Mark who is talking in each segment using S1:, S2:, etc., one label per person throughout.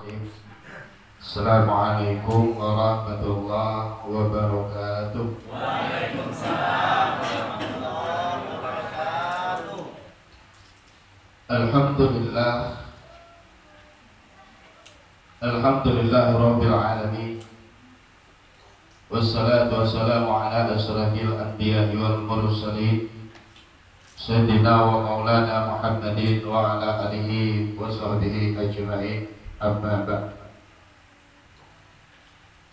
S1: Bismillahirrahmanirrahim. Assalamualaikum warahmatullahi wabarakatuh.
S2: Waalaikumsalam warahmatullahi wabarakatuh.
S1: Alhamdulillah. Alhamdulillah rabbil alamin. Wassalatu wassalamu ala asyrafil anbiya'i wal mursalin Sayyidina wa maulana Muhammadin wa ala alihi wa sahbihi ajma'in. Amma ba'd.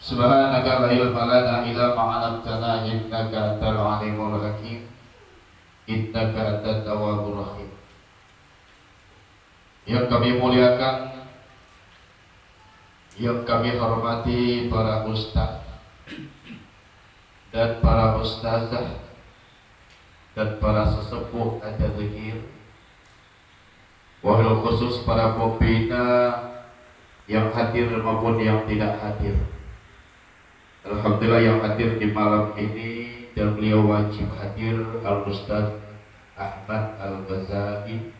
S1: Subhanaka la ilma lana illa ma 'allamtana innaka antal alimul hakim. Innaka antat tawwabur rahim. Yang kami muliakan, yang kami hormati para ustaz dan para ustazah dan para sesepuh ada zikir, wabil khusus para pembina yang hadir maupun yang tidak hadir. Alhamdulillah yang hadir di malam ini dan beliau wajib hadir, Al-Ustaz Ahmad Al-Ghazali.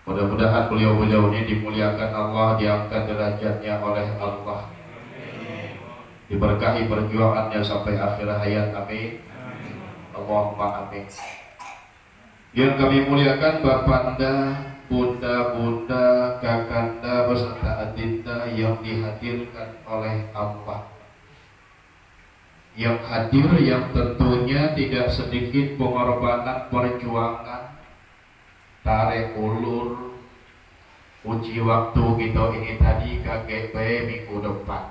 S1: Mudah-mudahan beliau-beliau ini dimuliakan Allah, diangkat derajatnya oleh Allah, diberkahi perjuangannya sampai akhir hayat, amin. Allahumma amin. Yang kami muliakan Bapanda, Bunda-bunda, Kakanda beserta adinda yang dihadirkan oleh Allah. Yang hadir yang tentunya tidak sedikit pengorbanan perjuangan, tarik ulur, uji waktu kita ini tadi KGP minggu depan.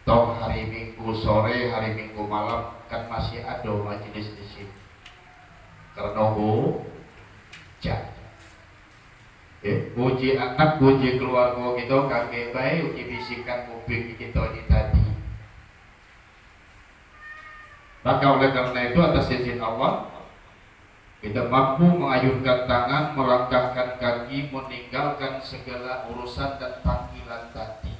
S1: Toh hari Minggu sore, hari Minggu malam kan masih ada majelis di sini. Karena hujan. Uji anak, uji keluarga kita KGP, uji bisikan kuping kita ini tadi. Maka oleh karena itu atas izin Allah kita mampu mengayunkan tangan, melangkahkan kaki, meninggalkan segala urusan dan panggilan tadi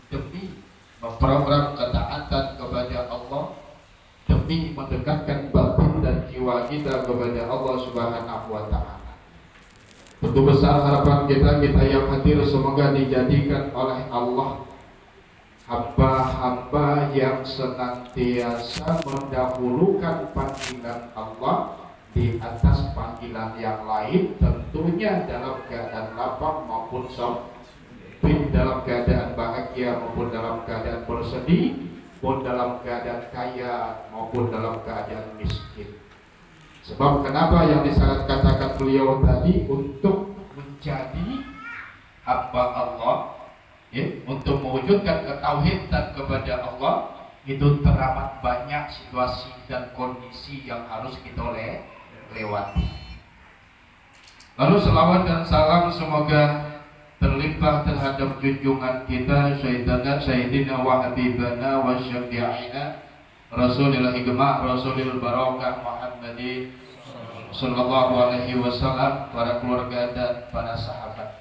S1: demi memprogram ketaatan kepada Allah, demi mendekatkan batin dan jiwa kita kepada Allah Subhanahu wa Ta'ala. Tentu besar harapan kita yang hadir semoga dijadikan oleh Allah hamba-hamba yang senantiasa mendahulukan panggilan Allah di atas panggilan yang lain, tentunya dalam keadaan lapang maupun sempit, dalam keadaan bahagia maupun dalam keadaan bersedih, maupun dalam keadaan kaya maupun dalam keadaan miskin. Sebab kenapa yang disyarat katakan beliau tadi, untuk menjadi hamba Allah, untuk mewujudkan ketauhidan kepada Allah, itu teramat banyak situasi dan kondisi yang harus kita lewati. Lalu selawat dan salam semoga terlimpah terhadap junjungan kita Sayyidina wa Habibana wa Syafi'ina Rasulil Hikmah Rasulil Barakah Muhammadin sallallahu alaihi wasallam, para keluarga dan para sahabat.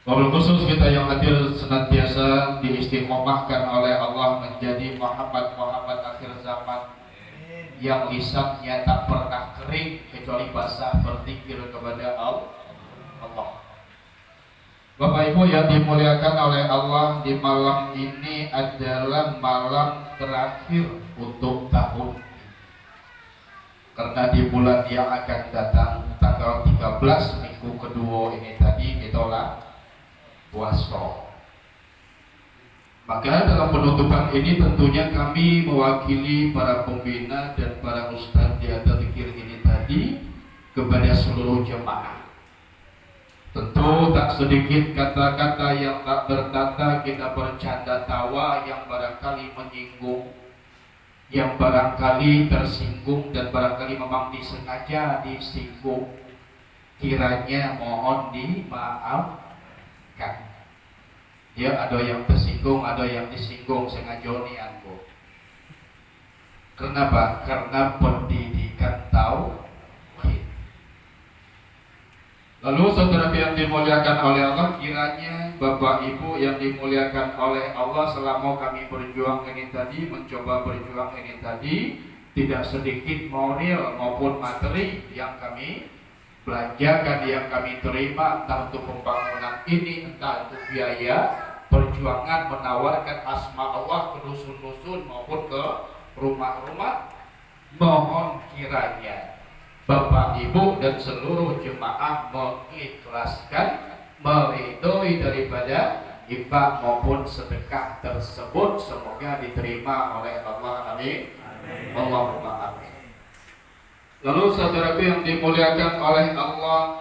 S1: Wabil khusus kita yang hadir senantiasa diistiqomahkan oleh Allah menjadi Muhammad akhir zaman yang lisannya tak pernah kering kecuali basah berzikir kepada Allah. Bapak Ibu yang dimuliakan oleh Allah, di malam ini adalah malam terakhir untuk tahun ini. Karena di bulan yang akan datang tanggal 13 minggu kedua ini tadi kita puasa. Maka dalam penutupan ini tentunya kami mewakili para pembina dan para ustadz di atas zikir ini tadi kepada seluruh jemaah. Tentu tak sedikit kata-kata yang tak bertata kita bercanda tawa yang barangkali menyinggung, yang barangkali tersinggung dan barangkali memang disengaja disinggung. Kiranya mohon dimaafkan. Ya, ada yang tersinggung, ada yang disinggung sengaja nih aku. Kenapa? Karena pendidikan tauhid. Lalu saudara yang dimuliakan oleh Allah, kiranya Bapak Ibu yang dimuliakan oleh Allah, selama kami berjuang ini tadi, mencoba berjuang ini tadi, tidak sedikit moral maupun materi yang kami belanjakan yang kami terima, entah untuk pembangunan ini, entah untuk biaya perjuangan menawarkan asma Allah ke dusun-dusun maupun ke rumah-rumah, mohon kiranya Bapak Ibu dan seluruh jemaah mengikhlaskan, meridhoi daripada infak maupun sedekah tersebut. Semoga diterima oleh Allah. Amin. Allahumma amin. Lalu saudaraku yang dimuliakan oleh Allah,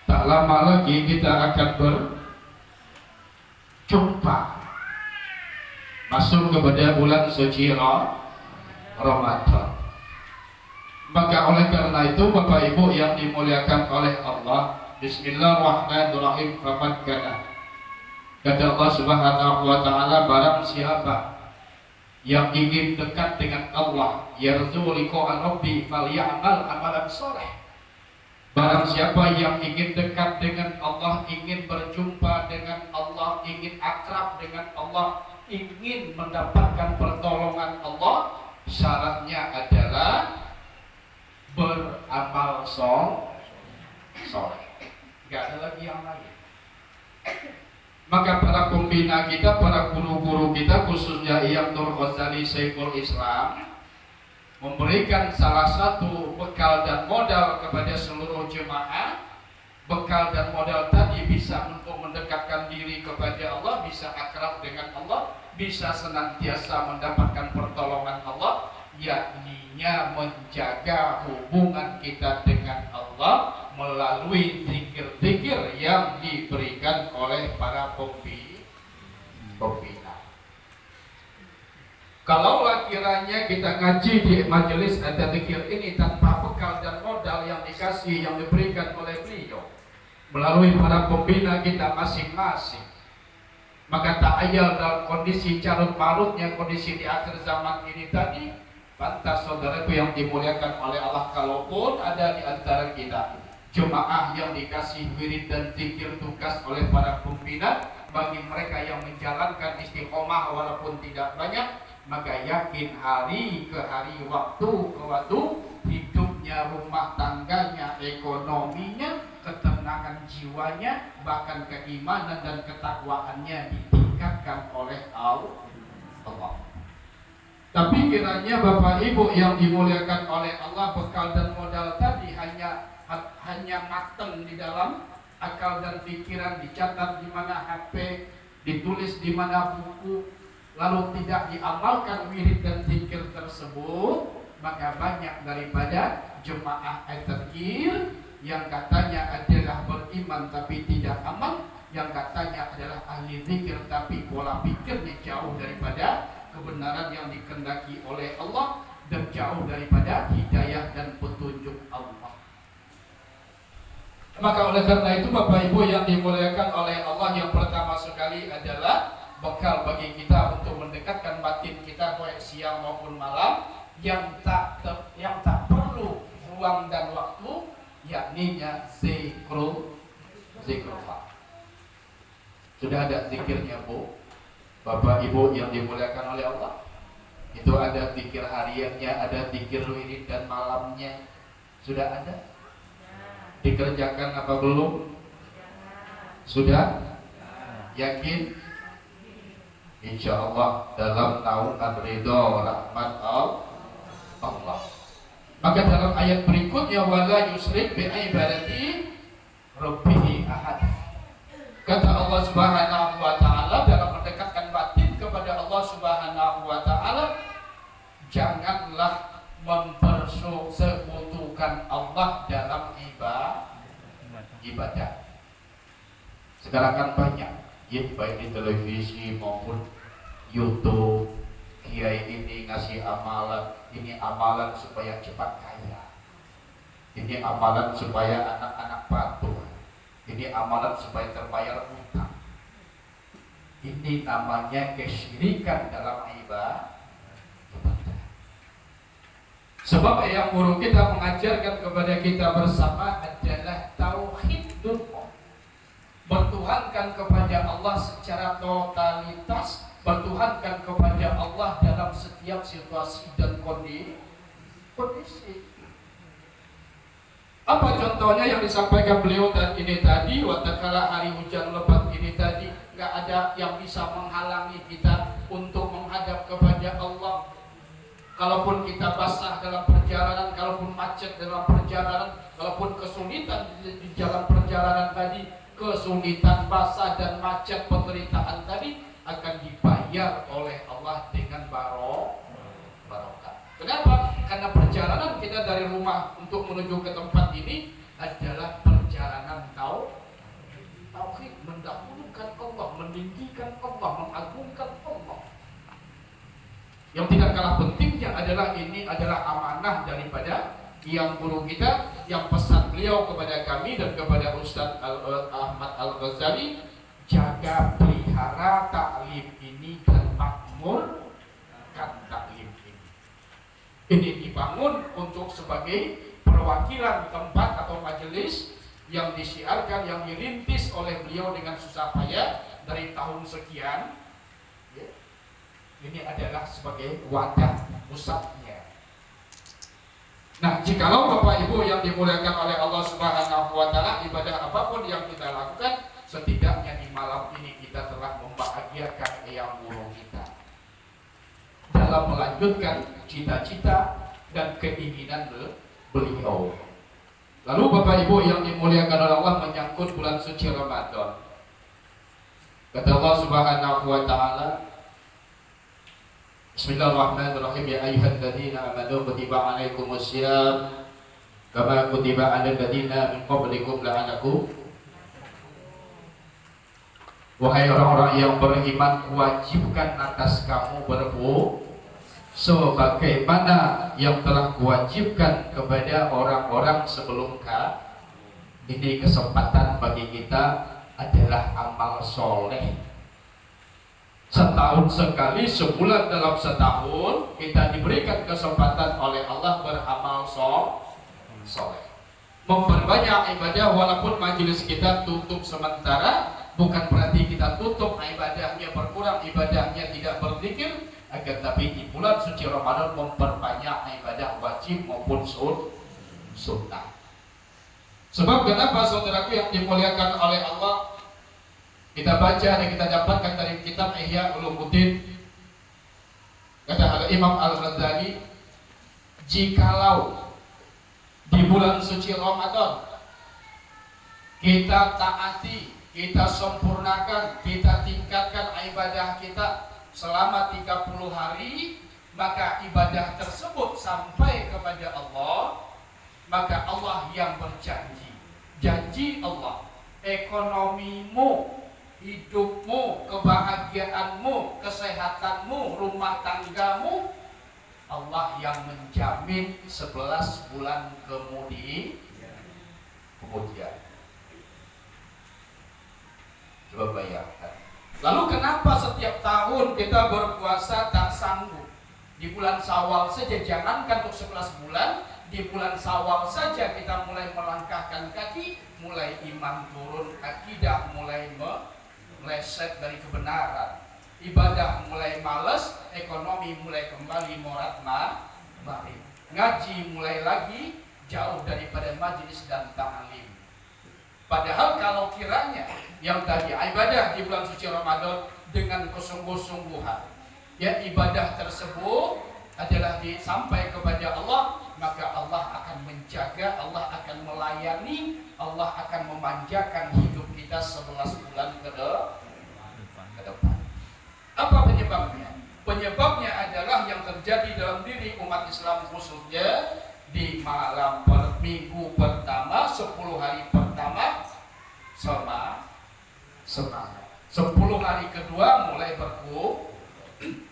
S1: tak lama lagi kita akan berjumpa masuk kepada bulan suci Ramadan. Maka oleh karena itu Bapak Ibu yang dimuliakan oleh Allah, bismillahirrahmanirrahim. Faman kana, kata Allah Subhanahu wa taala, barang siapa yang ingin dekat dengan Allah, yarju liqa'a rabbi falyamal amalan saleh. Barang siapa yang ingin dekat dengan Allah, ingin berjumpa dengan Allah, ingin akrab dengan Allah, ingin mendapatkan pertolongan Allah, syaratnya adalah beramal soleh. Gak ada lagi yang lain. Maka para pembina kita, para guru-guru kita, khususnya Iyam Nur Ghazali Syekhul Islam, memberikan salah satu bekal dan modal kepada seluruh jemaah. Bekal dan modal tadi bisa untuk mendekatkan diri kepada Allah, bisa akrab dengan Allah, bisa senantiasa mendapatkan pertolongan Allah, yakninya menjaga hubungan kita dengan Allah melalui zikir-zikir yang diberikan oleh para pembina. Kalaulah kiranya kita ngaji di majelis ada zikir ini tanpa bekal dan modal yang dikasih, yang diberikan oleh beliau melalui para pembina kita masing-masing, maka tak ayal dalam kondisi carut marutnya kondisi di akhir zaman ini tadi. Pantas saudaraku yang dimuliakan oleh Allah, kalaupun ada di antara kita jemaah yang dikasih wirid dan zikir tugas oleh para pembina, bagi mereka yang menjalankan istiqomah walaupun tidak banyak, maka yakin hari ke hari, waktu ke waktu, hidupnya, rumah tangganya, ekonominya, ketenangan jiwanya, bahkan keimanan dan ketakwaannya ditingkatkan oleh Allah. Tapi kiranya Bapak Ibu yang dimuliakan oleh Allah, bekal dan modal tadi hanya mateng di dalam akal dan pikiran, dicatat di mana HP, ditulis di mana buku, lalu tidak diamalkan wirid dan zikir tersebut, maka banyak daripada jemaah at-tadhkir yang katanya adalah beriman tapi tidak amal, yang katanya adalah ahli zikir tapi pola pikirnya jauh daripada kebenaran yang dikehendaki oleh Allah dan jauh daripada hidayah dan petunjuk Allah. Maka oleh karena itu Bapak Ibu yang dimuliakan oleh Allah, yang pertama sekali adalah bekal bagi kita untuk mendekatkan batin kita baik siang maupun malam, yang tak perlu ruang dan waktu, yakninya zikrullah. Sudah ada zikirnya Bu, Bapak Ibu yang dimuliakan oleh Allah. Itu ada zikir hariannya, ada zikir wirid dan malamnya. Sudah ada? Dikerjakan apa belum? Sudah? Yakin? Insya Allah dalam naungan ridho rahmat Allah. Maka dalam ayat berikutnya, wala yusrik bi ibadati rabbihi ahad. Kata Allah Subhanahu wa taala dalam mendekatkan batin kepada Allah Subhanahu wa taala, janganlah mempersekutukan Allah dalam ibadah. Sekarang kan banyak, ya, baik di televisi maupun YouTube, kiai ini ngasih amalan, ini amalan supaya cepat kaya, ini amalan supaya anak-anak patuh, ini amalan supaya terbayar hutang. Ini namanya kesyirikan dalam ibadah. Sebab yang guru kita mengajarkan kepada kita bersama adalah tauhidul, bertuhankan kepada Allah secara totalitas, bertuhankan kepada Allah dalam setiap situasi dan kondisi. Apa contohnya yang disampaikan beliau dan ini tadi, watakala hari hujan lebat ini tadi, nggak ada yang bisa menghalangi kita untuk menghadap kepada Allah. Kalaupun kita basah dalam perjalanan, kalaupun macet dalam perjalanan, kalaupun kesulitan di jalan perjalanan tadi, kesulitan basah dan macet penderitaan tadi akan dibayar oleh Allah dengan barokah. Kenapa? Karena perjalanan kita dari rumah untuk menuju ke tempat ini adalah perjalanan tauhid, mendahulukan Allah, meninggikan Allah, mengagungkan Allah. Yang tidak kalah pentingnya adalah ini adalah amanah daripada yang guru kita, yang pesan beliau kepada kami dan kepada Ustaz Ahmad Al-Ghazali, jaga pelihara taklim ini dan makmurkan taklim ini. Ini dibangun untuk sebagai perwakilan tempat atau majelis yang disiarkan, yang dirintis oleh beliau dengan susah payah dari tahun sekian. Ini adalah sebagai wadah pusatnya. Nah, jikalau Bapak Ibu yang dimuliakan oleh Allah Subhanahu wa Ta'ala, ibadah apapun yang kita lakukan, setidaknya di malam ini kita telah membahagiakan Eyang Guru kita dalam melanjutkan cita-cita dan keinginan beliau. Lalu Bapak Ibu yang dimuliakan oleh Allah, menyangkut bulan suci Ramadan, kata Allah Subhanahu wa Ta'ala, Bismillahirrahmanirrahim, ya ayyuhalladzina amanu kutiba alaikumusiyam kama kutiba alal ladzina min qablikum la'allakum. Wahai orang-orang yang beriman, kuwajibkan atas kamu berpuasa sebagaimana yang telah kuwajibkan kepada orang-orang sebelum ini. Kesempatan bagi kita adalah amal soleh. Setahun sekali, sebulan dalam setahun, kita diberikan kesempatan oleh Allah beramal soleh, memperbanyak ibadah. Walaupun majelis kita tutup sementara, bukan berarti kita tutup ibadahnya, berkurang ibadahnya, tidak berzikir. Akan tapi di bulan suci Ramadan memperbanyak ibadah wajib maupun sunnah. Sebab kenapa saudaraku yang dimuliakan oleh Allah, kita baca dan kita dapatkan dari kitab Ihya Ulumuddin, kata Imam Al-Ghazali, jikalau di bulan suci Ramadan kita taati, kita sempurnakan, kita tingkatkan ibadah kita selama 30 hari, maka ibadah tersebut sampai kepada Allah, maka Allah yang berjanji, janji Allah, ekonomimu, hidupmu, kebahagiaanmu, kesehatanmu, rumah tanggamu, Allah yang menjamin 11 bulan kemudian. Coba bayangkan. Lalu kenapa setiap tahun kita berpuasa tak sanggup? Di bulan Syawal saja, jangankan untuk 11 bulan, di bulan Syawal saja kita mulai melangkahkan kaki, mulai iman turun, akidah mulai meleset dari kebenaran, ibadah mulai males, ekonomi mulai kembali morat-marit, ngaji mulai lagi jauh daripada majelis dan ta'lim. Padahal kalau kiranya yang tadi ibadah di bulan suci Ramadan dengan kesungguh-sungguhan, ya ibadah tersebut adalah sampai kepada Allah, maka Allah akan menjaga, Allah akan melayani, Allah akan memanjakan hidup kita 11 bulan ke depan. Apa penyebabnya? Penyebabnya adalah yang terjadi dalam diri umat Islam khususnya di malam minggu pertama, 10 hari pertama semangat, 10 hari kedua mulai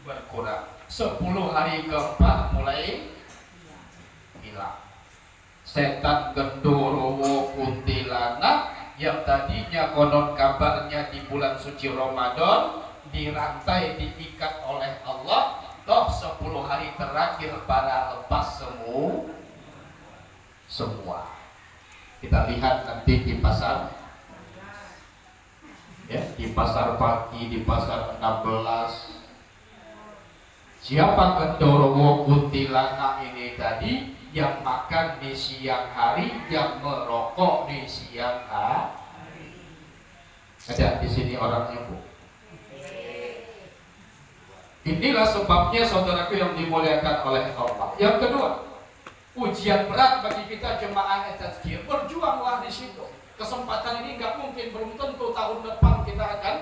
S1: berkurang, 10 hari keempat mulai hilang. Setan, gendorowo, kuntilanak yang tadinya konon kabarnya di bulan suci Ramadan dirantai, diikat oleh Allah, toh 10 hari terakhir para lepas semua. Kita lihat nanti di pasar, ya, di pasar pagi, di pasar 16. Siapa gendorowo kuntilanak ini tadi yang makan di siang hari, yang merokok di siang hari. Ada di sini orangnya, Bu. Inilah sebabnya saudaraku yang dimuliakan oleh Allah. Yang kedua, ujian berat bagi kita jemaah at-tazkiyah. Berjuanglah di situ. Kesempatan ini nggak mungkin, belum tentu tahun depan kita akan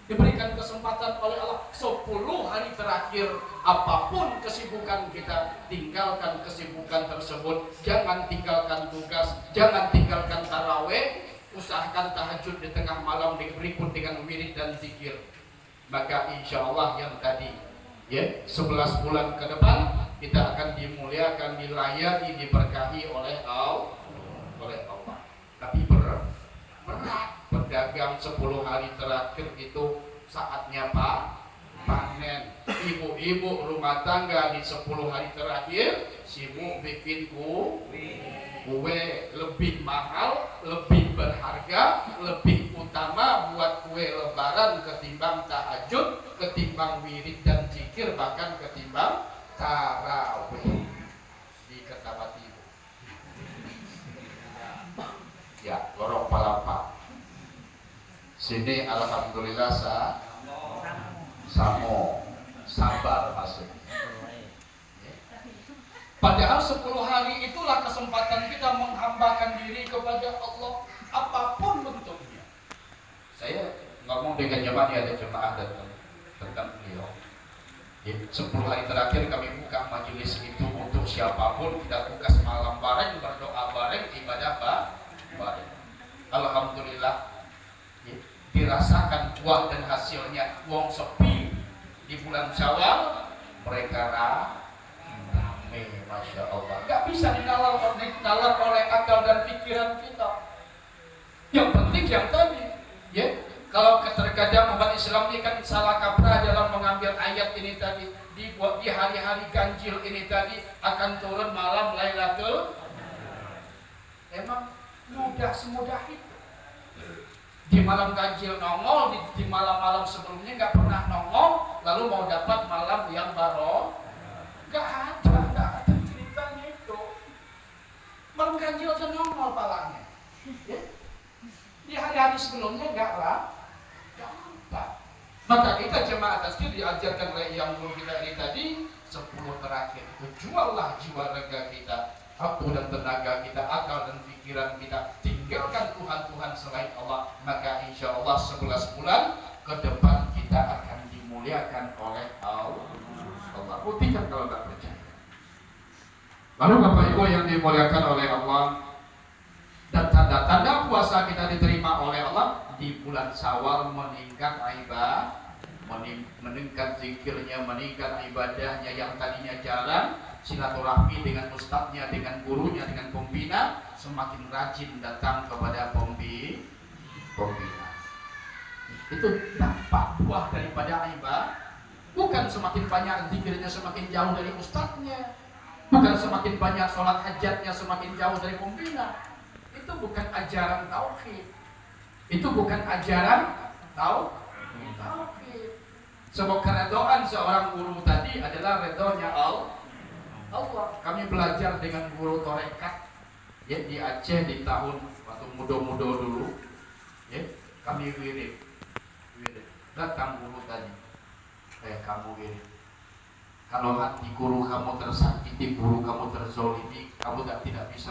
S1: diberikan kesempatan oleh Allah. 10 hari terakhir, apapun kesibukan kita, tinggalkan kesibukan tersebut. Jangan tinggalkan tugas, jangan tinggalkan taraweh. Usahakan tahajud di tengah malam berikut dengan wirid dan zikir. Maka insya Allah yang tadi, ya, 11 bulan ke depan kita akan dimuliakan, dilayani, diberkahi oleh Allah. Tapi berat. Berdagang 10 hari terakhir itu saatnya panen. Ibu-ibu rumah tangga di 10 hari terakhir sibuk bikin kue lebih mahal, lebih berharga, lebih utama buat kue lebaran ketimbang tahajud, ketimbang wirid dan zikir, bahkan ketimbang tarawih di Kertapati. Ya, lorong palapa. Sini alhamdulillah samo sabar masuk. Padahal 10 hari itulah kesempatan kita menghambakan diri kepada Allah apapun bentuknya. Saya ngomong dengan jemaah, ada jemaah datang beliau. 10 hari terakhir kami buka majelis itu untuk siapapun, kita buka semalam bareng, berdoa bareng, ibadah bareng. Alhamdulillah dirasakan buah dan hasilnya. Wong sepi di bulan Syawal, mereka rame, masya Allah. Gak bisa dinalar oleh akal dan pikiran kita. Yang penting yang tadi, ya. Kalau terkadang umat Islam ini kan salah kaprah dalam mengambil ayat ini tadi, di hari-hari ganjil ini tadi akan turun malam Lailatul. Emang mudah semudah itu? Di malam ganjil nongol, di malam-malam sebelumnya nggak pernah nongol, lalu mau dapat malam yang baru, nggak ada ceritanya itu. Malam ganjil aja nongol palanya, ya? Di hari-hari sebelumnya nggak lah. Maka kita jemaah tazkiyah diajarkan oleh yang guru kita ini tadi, 10 terakhir itu juallah jiwa raga kita, waktu dan tenaga kita, akal dan pikiran kita, tinggalkan Tuhan-Tuhan selain Allah. Maka insya Allah 11 bulan ke depan kita akan dimuliakan oleh Allah. Buktikan kalau nggak percaya. Lalu Bapak Ibu yang dimuliakan oleh Allah, dan tanda-tanda puasa kita diterima oleh Allah di bulan Syawal, meningkat ibadah, meningkat zikirnya, meningkat ibadahnya yang tadinya jarang, silaturahmi dengan ustadznya, dengan gurunya, dengan pembina, semakin rajin datang kepada pembina. Itu dampak buah daripada ibadah. Bukan semakin banyak zikirnya semakin jauh dari ustadznya, bukan semakin banyak sholat hajatnya semakin jauh dari pembina. Itu bukan ajaran tauhid. Itu bukan ajaran tauhid. Sebab keredoan seorang guru tadi adalah redonya Allah. Kami belajar dengan guru torekat, ya, di Aceh di tahun waktu muda-muda dulu, ya, kami wirid. Datang guru tadi, kamu wirid. Kalau hati guru kamu tersakiti, guru kamu terzolimi, kamu tidak bisa